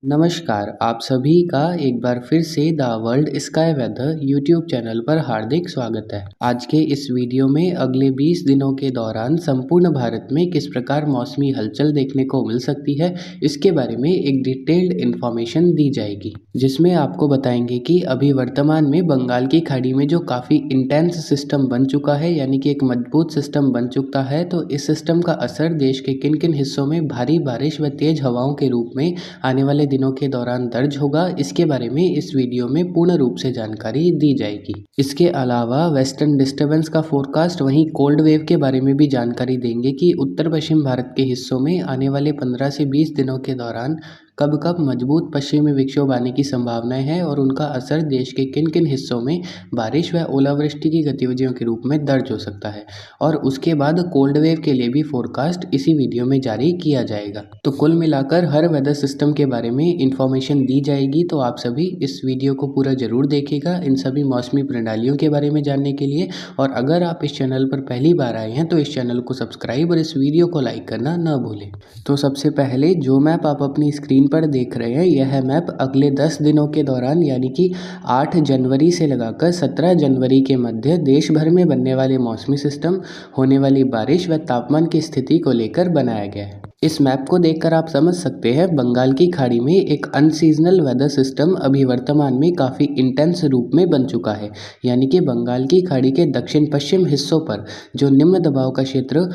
नमस्कार, आप सभी का एक बार फिर से the world sky weather YouTube channel पर हार्दिक स्वागत है। आज के इस वीडियो में अगले 20 दिनों के दौरान संपूर्ण भारत में किस प्रकार मौसमी हलचल देखने को मिल सकती है, इसके बारे में एक डिटेल्ड इन्फॉर्मेशन दी जाएगी, जिसमें आपको बताएंगे कि अभी वर्तमान में बंगाल की खाड़ी में जो काफ़ी इंटेंस सिस्टम बन चुका है, यानी कि एक मजबूत सिस्टम बन चुका है, तो इस सिस्टम का असर देश के किन किन हिस्सों में भारी बारिश व तेज हवाओं के रूप में आने वाले दिनों के दौरान दर्ज होगा, इसके बारे में इस वीडियो में पूर्ण रूप से जानकारी दी जाएगी। इसके अलावा वेस्टर्न डिस्टर्बेंस का फोरकास्ट, वहीं कोल्ड वेव के बारे में भी जानकारी देंगे कि उत्तर पश्चिम भारत के हिस्सों में आने वाले 15 से 20 दिनों के दौरान कब कब मजबूत पश्चिमी विक्षोभ आने की संभावनाएं हैं और उनका असर देश के किन किन हिस्सों में बारिश व ओलावृष्टि की गतिविधियों के रूप में दर्ज हो सकता है। और उसके बाद कोल्ड वेव के लिए भी फोरकास्ट इसी वीडियो में जारी किया जाएगा। तो कुल मिलाकर हर वेदर सिस्टम के बारे में इंफॉर्मेशन दी जाएगी, तो आप सभी इस वीडियो को पूरा जरूर देखिएगा इन सभी मौसमी प्रणालियों के बारे में जानने के लिए। और अगर आप इस चैनल पर पहली बार आए हैं तो इस चैनल को सब्सक्राइब और इस वीडियो को लाइक करना न भूलें। तो सबसे पहले जो मैप आप अपनी स्क्रीन पर देख रहे हैं, यह मैप अगले 10 दिनों के दौरान यानी कि 8 जनवरी से लगाकर 17 जनवरी के मध्य देश भर में बनने वाले मौसमी सिस्टम, होने वाली बारिश व तापमान की स्थिति को लेकर बनाया गया है। इस मैप को देखकर आप समझ सकते हैं बंगाल की खाड़ी में एक अनसीजनल वेदर सिस्टम अभी वर्तमान में काफ़ी इंटेंस रूप में बन चुका है, यानी कि बंगाल की खाड़ी के दक्षिण पश्चिम हिस्सों पर जो निम्न दबाव का क्षेत्र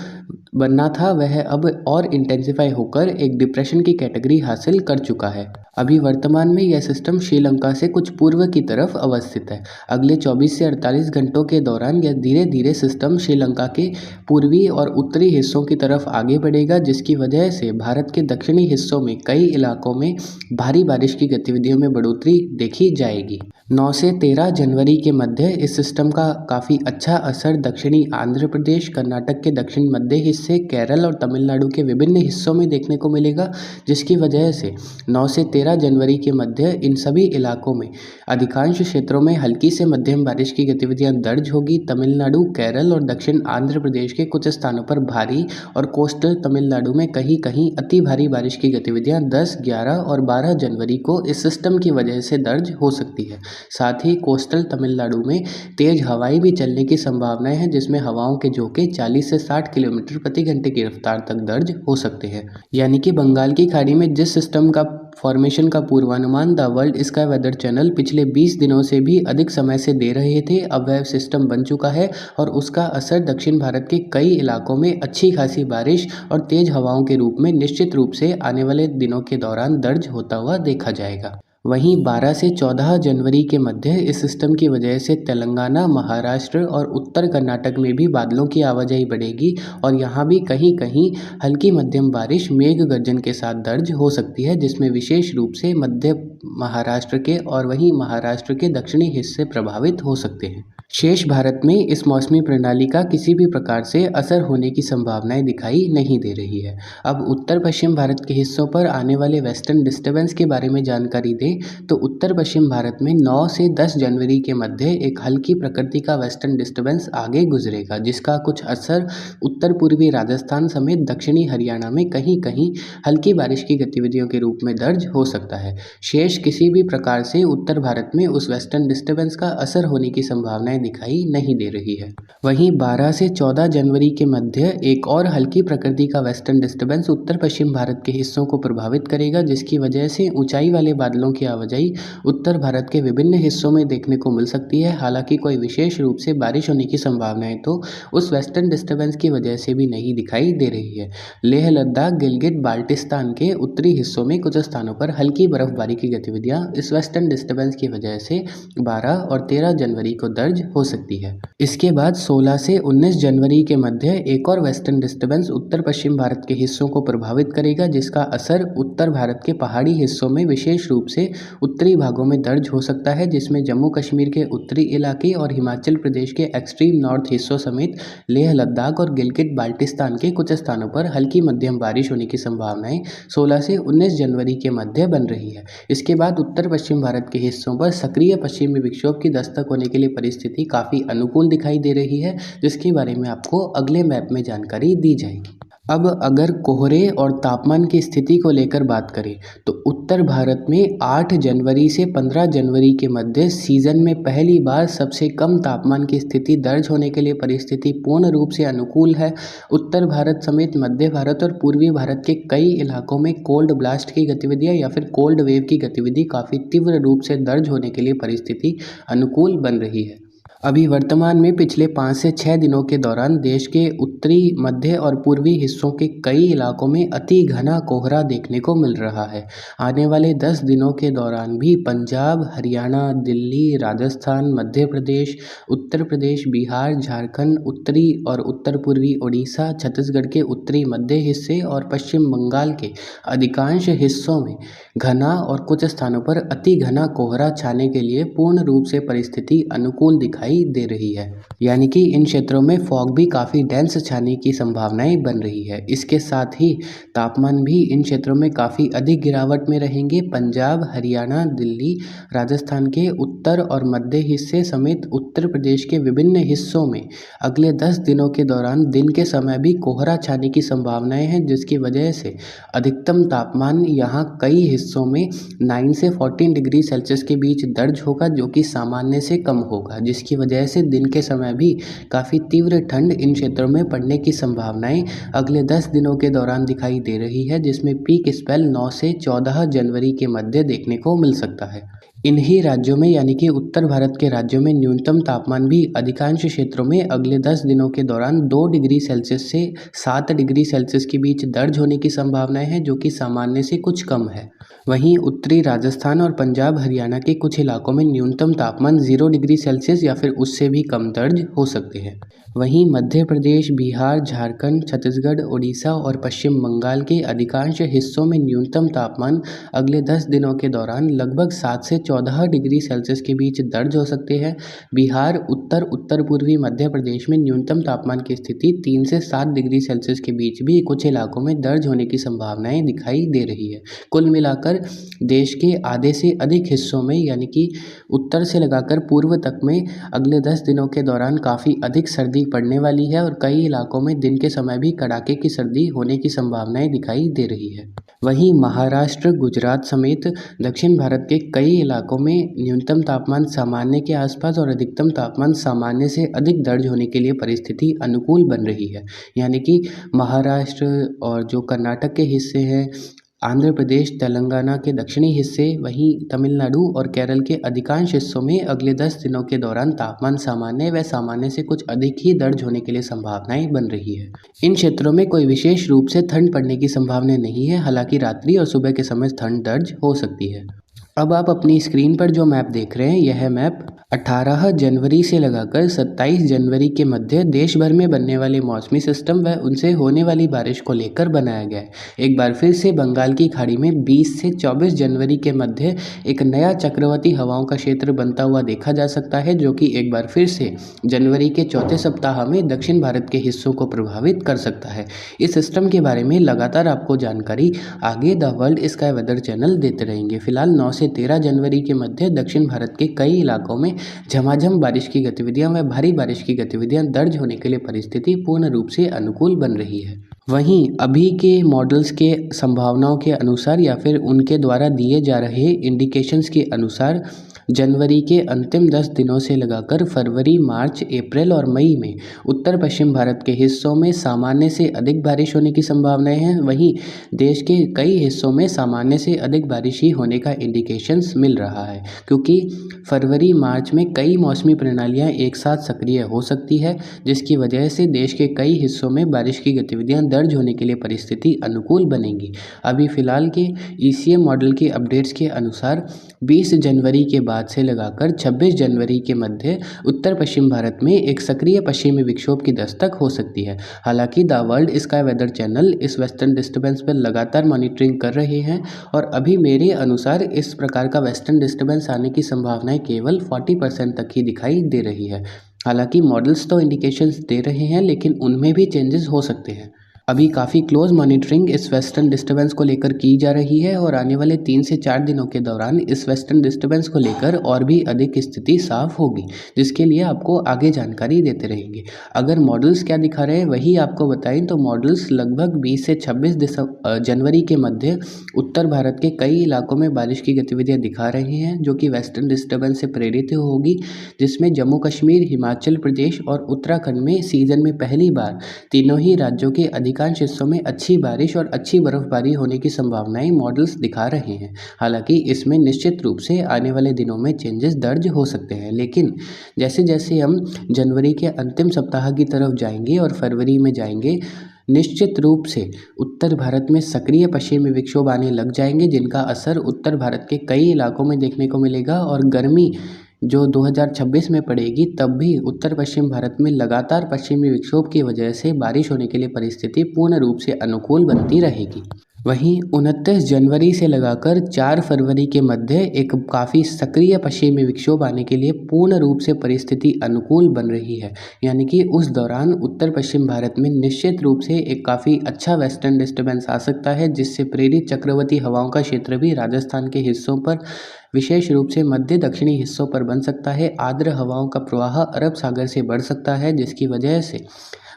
बनना था वह अब और इंटेंसिफाई होकर एक डिप्रेशन की कैटेगरी हासिल कर चुका है। अभी वर्तमान में यह सिस्टम श्रीलंका से कुछ पूर्व की तरफ अवस्थित है। अगले 24 से 48 घंटों के दौरान यह धीरे धीरे सिस्टम श्रीलंका के पूर्वी और उत्तरी हिस्सों की तरफ आगे बढ़ेगा, जिसकी वजह से भारत के दक्षिणी हिस्सों में कई इलाकों में भारी बारिश की गतिविधियों में बढ़ोतरी देखी जाएगी। 9 से 13 जनवरी के मध्य इस सिस्टम का काफ़ी अच्छा असर दक्षिणी आंध्र प्रदेश, कर्नाटक के दक्षिण मध्य हिस्से, केरल और तमिलनाडु के विभिन्न हिस्सों में देखने को मिलेगा, जिसकी वजह से 9 से 13 जनवरी के मध्य इन सभी इलाकों में अधिकांश क्षेत्रों में हल्की से मध्यम बारिश की गतिविधियां दर्ज होगी। तमिलनाडु, केरल और दक्षिण आंध्र प्रदेश के कुछ स्थानों पर भारी और कोस्टल तमिलनाडु में कहीं कहीं अति भारी बारिश की गतिविधियां 10, 11 और 12 जनवरी को इस सिस्टम की वजह से दर्ज हो सकती है। साथ ही कोस्टल तमिलनाडु में तेज हवाएं भी चलने की संभावनाएं हैं, जिसमें हवाओं के झोंके 40 से 60 किलोमीटर प्रति घंटे की रफ्तार तक दर्ज हो सकते हैं। यानी कि बंगाल की खाड़ी में जिस सिस्टम का फॉर्मेशन का पूर्वानुमान the world sky weather channel पिछले 20 दिनों से भी अधिक समय से दे रहे थे, अब वह सिस्टम बन चुका है और उसका असर दक्षिण भारत के कई इलाकों में अच्छी खासी बारिश और तेज हवाओं के रूप में निश्चित रूप से आने वाले दिनों के दौरान दर्ज होता हुआ देखा जाएगा। वहीं 12 से 14 जनवरी के मध्य इस सिस्टम की वजह से तेलंगाना, महाराष्ट्र और उत्तर कर्नाटक में भी बादलों की आवाजाही बढ़ेगी और यहाँ भी कहीं कहीं हल्की मध्यम बारिश मेघ गर्जन के साथ दर्ज हो सकती है, जिसमें विशेष रूप से मध्य महाराष्ट्र के और वहीं महाराष्ट्र के दक्षिणी हिस्से प्रभावित हो सकते हैं। शेष भारत में इस मौसमी प्रणाली का किसी भी प्रकार से असर होने की संभावनाएं दिखाई नहीं दे रही है। अब उत्तर पश्चिम भारत के हिस्सों पर आने वाले वेस्टर्न डिस्टर्बेंस के बारे में जानकारी दें तो उत्तर पश्चिम भारत में 9 से 10 जनवरी के मध्य एक हल्की प्रकृति का वेस्टर्न डिस्टर्बेंस आगे गुजरेगा, जिसका कुछ असर उत्तर पूर्वी राजस्थान समेत दक्षिणी हरियाणा में कहीं कहीं हल्की बारिश की गतिविधियों के रूप में दर्ज हो सकता है। शेष किसी भी प्रकार से उत्तर भारत में उस वेस्टर्न डिस्टर्बेंस का असर होने की संभावनाएं दिखाई नहीं दे रही है। वहीं 12 से 14 जनवरी के मध्य एक और हल्की प्रकृति का वेस्टर्न डिस्टर्बेंस उत्तर पश्चिम भारत के हिस्सों को प्रभावित करेगा, जिसकी वजह से ऊंचाई वाले बादलों की आवाजाही उत्तर भारत के विभिन्न हिस्सों में देखने को मिल सकती है। हालांकि कोई विशेष रूप से बारिश होने की संभावनाएं तो उस वेस्टर्न डिस्टर्बेंस की वजह से भी नहीं दिखाई दे रही है। लेह लद्दाख, गिलगित बाल्टिस्तान के उत्तरी हिस्सों में कुछ स्थानों पर हल्की बर्फबारी की गतिविधियां इस वेस्टर्न डिस्टर्बेंस की वजह से 12 और 13 जनवरी को दर्ज हो सकती है। इसके बाद 16 से 19 जनवरी के मध्य एक और वेस्टर्न डिस्टर्बेंस उत्तर पश्चिम भारत के हिस्सों को प्रभावित करेगा, जिसका असर उत्तर भारत के पहाड़ी हिस्सों में विशेष रूप से उत्तरी भागों में दर्ज हो सकता है, जिसमें जम्मू कश्मीर के उत्तरी इलाके और हिमाचल प्रदेश के एक्सट्रीम नॉर्थ हिस्सों समेत लेह लद्दाख और गिलगित बाल्टिस्तान के कुछ स्थानों पर हल्की मध्यम बारिश होने की संभावनाएं 16 से 19 जनवरी के मध्य बन रही है। इसके बाद उत्तर पश्चिम भारत के हिस्सों पर सक्रिय पश्चिमी विक्षोभ की दस्तक होने के लिए परिस्थिति काफ़ी अनुकूल दिखाई दे रही है, जिसके बारे में आपको अगले मैप में जानकारी दी जाएगी। अब अगर कोहरे और तापमान की स्थिति को लेकर बात करें तो उत्तर भारत में 8 जनवरी से 15 जनवरी के मध्य सीजन में पहली बार सबसे कम तापमान की स्थिति दर्ज होने के लिए परिस्थिति पूर्ण रूप से अनुकूल है। उत्तर भारत समेत मध्य भारत और पूर्वी भारत के कई इलाकों में कोल्ड ब्लास्ट की गतिविधियां या फिर कोल्ड वेव की गतिविधि काफ़ी तीव्र रूप से दर्ज होने के लिए परिस्थिति अनुकूल बन रही है। अभी वर्तमान में पिछले 5 से 6 दिनों के दौरान देश के उत्तरी, मध्य और पूर्वी हिस्सों के कई इलाकों में अति घना कोहरा देखने को मिल रहा है। आने वाले 10 दिनों के दौरान भी पंजाब, हरियाणा, दिल्ली, राजस्थान, मध्य प्रदेश, उत्तर प्रदेश, बिहार, झारखंड, उत्तरी और उत्तर पूर्वी ओडिशा, छत्तीसगढ़ के उत्तरी मध्य हिस्से और पश्चिम बंगाल के अधिकांश हिस्सों में घना और कुछ स्थानों पर अति घना कोहरा छाने के लिए पूर्ण रूप से परिस्थिति अनुकूल दिखाई दे रही है। यानी कि इन क्षेत्रों में फॉग भी काफ़ी डेंस छाने की संभावनाएं बन रही है। इसके साथ ही तापमान भी इन क्षेत्रों में काफ़ी अधिक गिरावट में रहेंगे। पंजाब, हरियाणा, दिल्ली, राजस्थान के उत्तर और मध्य हिस्से समेत उत्तर प्रदेश के विभिन्न हिस्सों में अगले 10 दिनों के दौरान दिन के समय भी कोहरा छाने की संभावनाएं हैं, जिसकी वजह से अधिकतम तापमान यहाँ कई हिस्सों में 9 से 14 डिग्री सेल्सियस के बीच दर्ज होगा, जो कि सामान्य से कम होगा, जिसकी वजह से दिन के समय भी काफ़ी तीव्र ठंड इन क्षेत्रों में पड़ने की संभावनाएं अगले 10 दिनों के दौरान दिखाई दे रही है, जिसमें पीक स्पेल 9 से 14 जनवरी के मध्य देखने को मिल सकता है। इन्हीं राज्यों में यानी कि उत्तर भारत के राज्यों में न्यूनतम तापमान भी अधिकांश क्षेत्रों में अगले 10 दिनों के दौरान 2 डिग्री सेल्सियस से 7 डिग्री सेल्सियस के बीच दर्ज होने की संभावनाएं हैं, जो कि सामान्य से कुछ कम है। वहीं उत्तरी राजस्थान और पंजाब, हरियाणा के कुछ इलाकों में न्यूनतम तापमान 0 डिग्री सेल्सियस या फिर उससे भी कम दर्ज हो सकते हैं। वहीं मध्य प्रदेश, बिहार, झारखंड, छत्तीसगढ़, ओडिशा और पश्चिम बंगाल के अधिकांश हिस्सों में न्यूनतम तापमान अगले 10 दिनों के दौरान लगभग 7 से 14 डिग्री सेल्सियस के बीच दर्ज हो सकते हैं। बिहार, उत्तर पूर्वी मध्य प्रदेश में न्यूनतम तापमान की स्थिति 3 से 7 डिग्री सेल्सियस के बीच भी कुछ इलाकों में दर्ज होने की संभावनाएं दिखाई दे रही है। कुल मिलाकर देश के आधे से अधिक हिस्सों में यानी कि उत्तर से लगाकर पूर्व तक में अगले 10 दिनों के दौरान काफ़ी अधिक सर्दी पड़ने वाली है और कई इलाकों में दिन के समय भी कड़ाके की सर्दी होने की संभावनाएं दिखाई दे रही है। वहीं महाराष्ट्र, गुजरात समेत दक्षिण भारत के कई इलाकों में न्यूनतम तापमान सामान्य के आसपास और अधिकतम तापमान सामान्य से अधिक दर्ज होने के लिए परिस्थिति अनुकूल बन रही है। यानी कि महाराष्ट्र और जो कर्नाटक के हिस्से हैं, आंध्र प्रदेश, तेलंगाना के दक्षिणी हिस्से, वहीं तमिलनाडु और केरल के अधिकांश हिस्सों में अगले 10 दिनों के दौरान तापमान सामान्य व सामान्य से कुछ अधिक ही दर्ज होने के लिए संभावनाएं बन रही है। इन क्षेत्रों में कोई विशेष रूप से ठंड पड़ने की संभावना नहीं है, हालांकि रात्रि और सुबह के समय ठंड दर्ज हो सकती है। अब आप अपनी स्क्रीन पर जो मैप देख रहे हैं, यह मैप 18 जनवरी से लगाकर 27 जनवरी के मध्य देश भर में बनने वाले मौसमी सिस्टम व उनसे होने वाली बारिश को लेकर बनाया गया है। एक बार फिर से बंगाल की खाड़ी में 20 से 24 जनवरी के मध्य एक नया चक्रवाती हवाओं का क्षेत्र बनता हुआ देखा जा सकता है, जो कि एक बार फिर से जनवरी के चौथे सप्ताह में दक्षिण भारत के हिस्सों को प्रभावित कर सकता है। इस सिस्टम के बारे में लगातार आपको जानकारी आगे the world sky weather channel देते रहेंगे। फिलहाल 9 से 13 जनवरी के मध्य दक्षिण भारत के कई इलाकों में झमाझम बारिश की गतिविधियां व भारी बारिश की गतिविधियां दर्ज होने के लिए परिस्थिति पूर्ण रूप से अनुकूल बन रही है। वहीं अभी के मॉडल्स के संभावनाओं के अनुसार या फिर उनके द्वारा दिए जा रहे इंडिकेशंस के अनुसार जनवरी के अंतिम 10 दिनों से लगाकर फरवरी, मार्च, अप्रैल और मई में उत्तर पश्चिम भारत के हिस्सों में सामान्य से अधिक बारिश होने की संभावनाएं हैं। वहीं देश के कई हिस्सों में सामान्य से अधिक बारिश ही होने का इंडिकेशंस मिल रहा है, क्योंकि फरवरी, मार्च में कई मौसमी प्रणालियां एक साथ सक्रिय हो सकती है, जिसकी वजह से देश के कई हिस्सों में बारिश की गतिविधियां दर्ज होने के लिए परिस्थिति अनुकूल बनेगी। अभी फिलहाल के ECM मॉडल के अपडेट्स के अनुसार 20 जनवरी के बाद से लगाकर 26 जनवरी के मध्य उत्तर पश्चिम भारत में एक सक्रिय पश्चिमी विक्षोभ की दस्तक हो सकती है। हालांकि the world sky weather channel इस वेस्टर्न डिस्टर्बेंस पर लगातार मॉनिटरिंग कर रहे हैं और अभी मेरे अनुसार इस प्रकार का वेस्टर्न डिस्टर्बेंस आने की संभावनाएं केवल 40% तक ही दिखाई दे रही है। हालांकि मॉडल्स तो इंडिकेशंस दे रहे हैं, लेकिन उनमें भी चेंजेस हो सकते हैं। अभी काफ़ी क्लोज मॉनिटरिंग इस वेस्टर्न डिस्टर्बेंस को लेकर की जा रही है और आने वाले 3 से 4 दिनों के दौरान इस वेस्टर्न डिस्टर्बेंस को लेकर और भी अधिक स्थिति साफ होगी, जिसके लिए आपको आगे जानकारी देते रहेंगे। अगर मॉडल्स क्या दिखा रहे हैं वही आपको बताएं तो मॉडल्स लगभग 20 से 26 जनवरी के मध्य उत्तर भारत के कई इलाकों में बारिश की गतिविधियां दिखा रहे हैं, जो कि वेस्टर्न डिस्टर्बेंस से प्रेरित होगी, जिसमें जम्मू कश्मीर, हिमाचल प्रदेश और उत्तराखंड में सीजन में पहली बार तीनों ही राज्यों के अधिकांश हिस्सों में अच्छी बारिश और अच्छी बर्फबारी होने की संभावनाएं मॉडल्स दिखा रहे हैं। हालांकि इसमें निश्चित रूप से आने वाले दिनों में चेंजेस दर्ज हो सकते हैं, लेकिन जैसे जैसे हम जनवरी के अंतिम सप्ताह की तरफ जाएंगे और फरवरी में जाएंगे, निश्चित रूप से उत्तर भारत में सक्रिय पश्चिमी विक्षोभ आने लग जाएंगे, जिनका असर उत्तर भारत के कई इलाकों में देखने को मिलेगा। और गर्मी जो 2026 में पड़ेगी, तब भी उत्तर पश्चिम भारत में लगातार पश्चिमी विक्षोभ की वजह से बारिश होने के लिए परिस्थिति पूर्ण रूप से अनुकूल बनती रहेगी। वहीं 29 जनवरी से लगाकर 4 फरवरी के मध्य एक काफ़ी सक्रिय पश्चिमी विक्षोभ आने के लिए पूर्ण रूप से परिस्थिति अनुकूल बन रही है, यानी कि उस दौरान उत्तर पश्चिम भारत में निश्चित रूप से एक काफ़ी अच्छा वेस्टर्न डिस्टर्बेंस आ सकता है, जिससे प्रेरित चक्रवाती हवाओं का क्षेत्र भी राजस्थान के हिस्सों पर, विशेष रूप से मध्य दक्षिणी हिस्सों पर बन सकता है। आर्द्र हवाओं का प्रवाह अरब सागर से बढ़ सकता है, जिसकी वजह से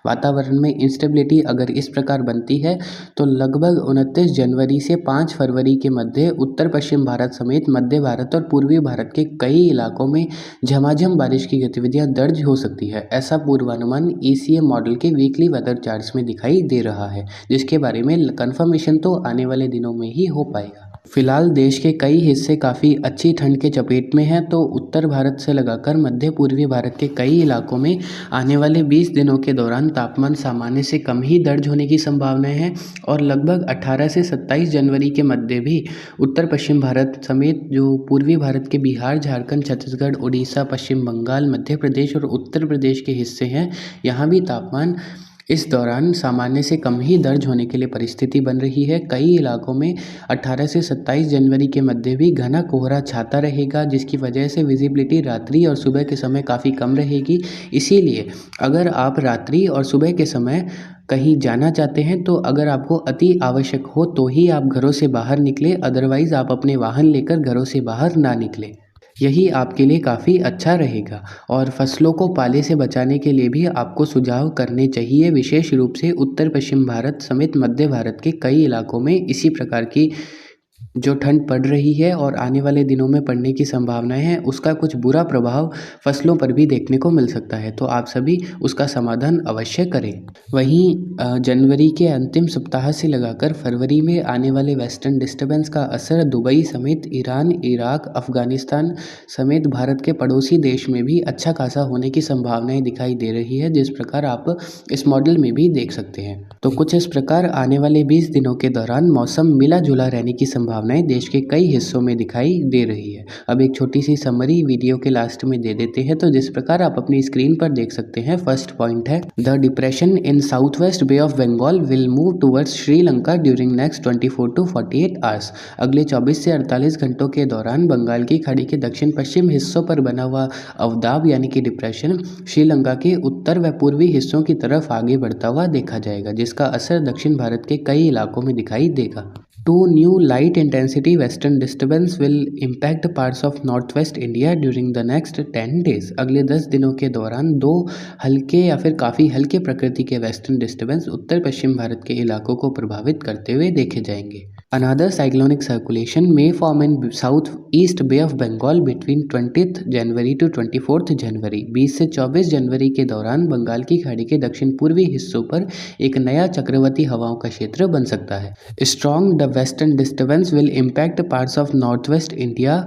वातावरण में इंस्टेबिलिटी अगर इस प्रकार बनती है तो लगभग 29 जनवरी से 5 फरवरी के मध्य उत्तर पश्चिम भारत समेत मध्य भारत और पूर्वी भारत के कई इलाकों में झमाझम बारिश की गतिविधियां दर्ज हो सकती है। ऐसा पूर्वानुमान ECM मॉडल के वीकली वेदर चार्ट्स में दिखाई दे रहा है, जिसके बारे में कंफर्मेशन तो आने वाले दिनों में ही हो पाएगा। फिलहाल देश के कई हिस्से काफ़ी अच्छी ठंड के चपेट में हैं, तो उत्तर भारत से लगाकर मध्य पूर्वी भारत के कई इलाकों में आने वाले 20 दिनों के दौरान तापमान सामान्य से कम ही दर्ज होने की संभावनाएं हैं। और लगभग 18 से 27 जनवरी के मध्य भी उत्तर पश्चिम भारत समेत जो पूर्वी भारत के बिहार, झारखंड, छत्तीसगढ़, उड़ीसा, पश्चिम बंगाल, मध्य प्रदेश और उत्तर प्रदेश के हिस्से हैं, यहाँ भी तापमान इस दौरान सामान्य से कम ही दर्ज होने के लिए परिस्थिति बन रही है। कई इलाकों में 18 से 27 जनवरी के मध्य भी घना कोहरा छाता रहेगा, जिसकी वजह से विजिबिलिटी रात्रि और सुबह के समय काफ़ी कम रहेगी। इसीलिए अगर आप रात्रि और सुबह के समय कहीं जाना चाहते हैं तो अगर आपको अति आवश्यक हो तो ही आप घरों से बाहर निकले, अदरवाइज़ आप अपने वाहन लेकर घरों से बाहर ना निकले। यही आपके लिए काफ़ी अच्छा रहेगा। और फसलों को पाले से बचाने के लिए भी आपको सुझाव करने चाहिए, विशेष रूप से उत्तर पश्चिम भारत समेत मध्य भारत के कई इलाकों में इसी प्रकार की जो ठंड पड़ रही है और आने वाले दिनों में पड़ने की संभावनाएं हैं, उसका कुछ बुरा प्रभाव फसलों पर भी देखने को मिल सकता है, तो आप सभी उसका समाधान अवश्य करें। वहीं जनवरी के अंतिम सप्ताह से लगाकर फरवरी में आने वाले वेस्टर्न डिस्टर्बेंस का असर दुबई समेत ईरान, इराक, अफगानिस्तान समेत भारत के पड़ोसी देश में भी अच्छा खासा होने की संभावनाएं दिखाई दे रही है, जिस प्रकार आप इस मॉडल में भी देख सकते हैं। तो कुछ इस प्रकार आने वाले 20 दिनों के दौरान मौसम मिला जुला रहने की संभावनाएं देश के कई हिस्सों में दिखाई दे रही है। अब एक छोटी सी समरी वीडियो के लास्ट में दे देते हैं, तो जिस प्रकार आप अपनी स्क्रीन पर देख सकते हैं, फर्स्ट पॉइंट है the depression in south west bay of Bengal will move towards Sri Lanka during next 24 to 48 hours. अगले 24 से 48 घंटों के दौरान बंगाल की खाड़ी के दक्षिण पश्चिम हिस्सों पर बना हुआ अवदाब यानी कि डिप्रेशन श्रीलंका के उत्तर व पूर्वी हिस्सों की तरफ आगे बढ़ता हुआ देखा जाएगा, जिसका असर दक्षिण भारत के कई इलाकों में दिखाई देगा। 2 new light intensity western disturbance will impact parts of northwest India during the next 10 days। अगले 10 दिनों के दौरान 2 हल्के या फिर काफ़ी हल्के प्रकृति के वेस्टर्न डिस्टर्बेंस उत्तर पश्चिम भारत के इलाकों को प्रभावित करते हुए देखे जाएंगे। Another cyclonic circulation may form in south east Bay of Bengal between 20th January to 24th January। 20 से 24 जनवरी के दौरान बंगाल की खाड़ी के दक्षिण पूर्वी हिस्सों पर एक नया चक्रवाती हवाओं का क्षेत्र बन सकता है। Strong the western disturbance will impact parts of north west India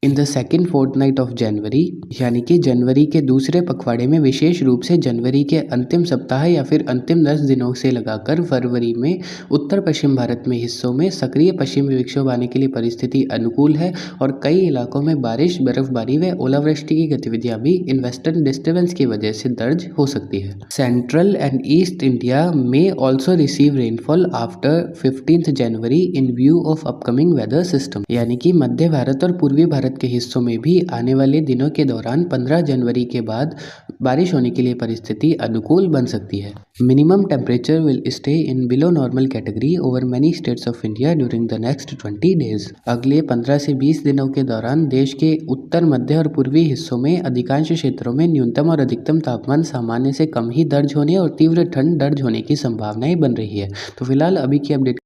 in the second fortnight of January, यानी कि जनवरी के दूसरे पखवाड़े में, विशेष रूप से जनवरी के अंतिम सप्ताह या फिर अंतिम 10 दिनों से लगाकर फरवरी में उत्तर पश्चिम भारत में हिस्सों में सक्रिय पश्चिमी विक्षोभ आने के लिए परिस्थिति अनुकूल है और कई इलाकों में बारिश, बर्फबारी व ओलावृष्टि की गतिविधियां भी इन वेस्टर्न डिस्टर्बेंस की वजह से दर्ज हो सकती है। सेंट्रल एंड ईस्ट इंडिया में also receive rainfall after 15th January in view of upcoming weather system, यानी कि मध्य भारत और पूर्वी भारत भारत के हिस्सों में भी आने वाले दिनों के दौरान 15 जनवरी के बाद बारिश होने के लिए परिस्थिति अनुकूल बन सकती है। Minimum temperature will stay in below normal category over many states of India during the next 20 days. अगले 15 से 20 दिनों के दौरान देश के उत्तर, मध्य और पूर्वी हिस्सों में अधिकांश क्षेत्रों में न्यूनतम और अधिकतम तापमान सामान्य से कम ही दर्ज होने और तीव्र ठंड दर्ज होने की संभावनाएं बन रही है। तो फिलहाल अभी की अपडेट